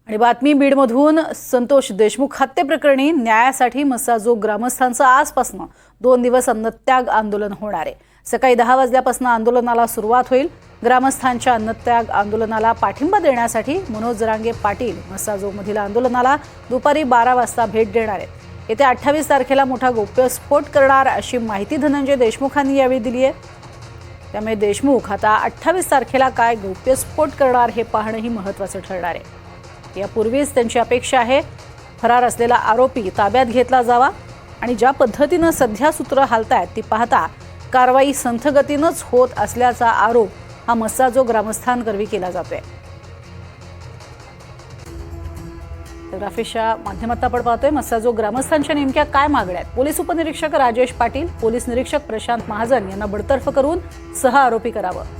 आणि बातमी बीडमधून संतोष देशमुख हत्येप्रकरणी न्यायासाठी मस्साजोग ग्रामस्थांचं आजपासून 2 दिवस अन्नत्याग आंदोलन होणार आहे। सकाळी 10 वाजल्यापासून आंदोलनाला सुरुवात होईल। ग्रामस्थांच्या अन्नत्याग आंदोलनाला पाठिंबा देण्यासाठी मनोज जरांगे पाटील मस्साजोगमधील आंदोलनाला दुपारी 12 वाजता भेट देणार आहेत। येत्या 28 तारखेला मोठा गौप्यस्फोट करणार अशी माहिती धनंजय देशमुखांनी यावेळी दिली आहे। त्यामुळे देशमुख आता 28 तारखेला काय गौप्यस्फोट करणार हे पाहणंही महत्त्वाचं ठरणार आहे। यापूर्वीच त्यांची अपेक्षा आहे फरार असलेला आरोपी ताब्यात घेतला जावा आणि ज्या पद्धतीनं सध्या सूत्र हालतायत ती पाहता कारवाई संथगतीनंच होत असल्याचा आरोप हा मस्साजोग ग्रामस्थांकरवी केला जातोय। ग्राफिकच्या माध्यमातून आपण पाहतोय मस्साजोग ग्रामस्थांच्या नेमक्या काय मागण्या आहेत। पोलीस उपनिरीक्षक राजेश पाटील, पोलीस निरीक्षक प्रशांत महाजन यांना बडतर्फ करून 6 आरोपी करावं।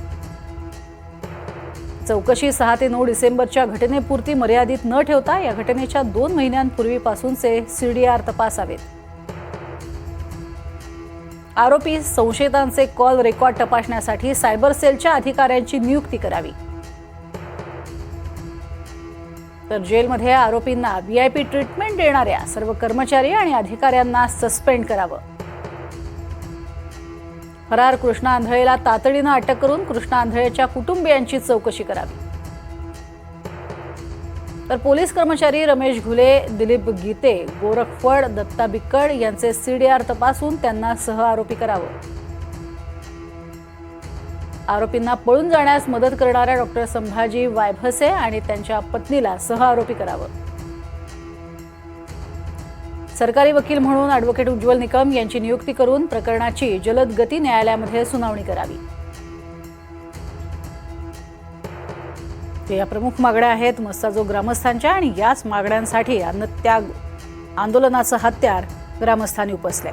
चौकशी 6 ते 9 डिसेंबरच्या घटनेपुरती मर्यादित न ठेवता या घटनेच्या 2 महिन्यांपूर्वीपासूनचे सीडीआर तपासावेत। आरोपी संशयितांचे कॉल रेकॉर्ड तपासण्यासाठी सायबर सेलच्या अधिकाऱ्यांची नियुक्ती करावी। तर जेलमध्ये आरोपींना व्हीआयपी ट्रीटमेंट देणाऱ्या सर्व कर्मचारी आणि अधिकाऱ्यांना सस्पेंड करावं। फरार कृष्णा आंधळेला तातडीनं अटक करून कृष्णा आंधळेच्या कुटुंबियांची चौकशी करावी। तर पोलीस कर्मचारी रमेश घुले, दिलीप गीते, गोरख फड, दत्ता बिक्कड यांचे सीडीआर तपासून त्यांना सह आरोपी करावं। आरोपींना पळून जाण्यास मदत करणाऱ्या डॉक्टर संभाजी वायभसे आणि त्यांच्या पत्नीला सह आरोपी करावं। सरकारी वकील म्हणून ॲडव्होकेट उज्ज्वल निकम यांची नियुक्ती करून प्रकरणाची जलद गती न्यायालयामध्ये सुनावणी करावी। या प्रमुख मागण्या आहेत मस्साजोग ग्रामस्थांच्या आणि याच मागण्यांसाठी अन्नत्याग आंदोलनाचं हत्यार ग्रामस्थांनी उपसलंय।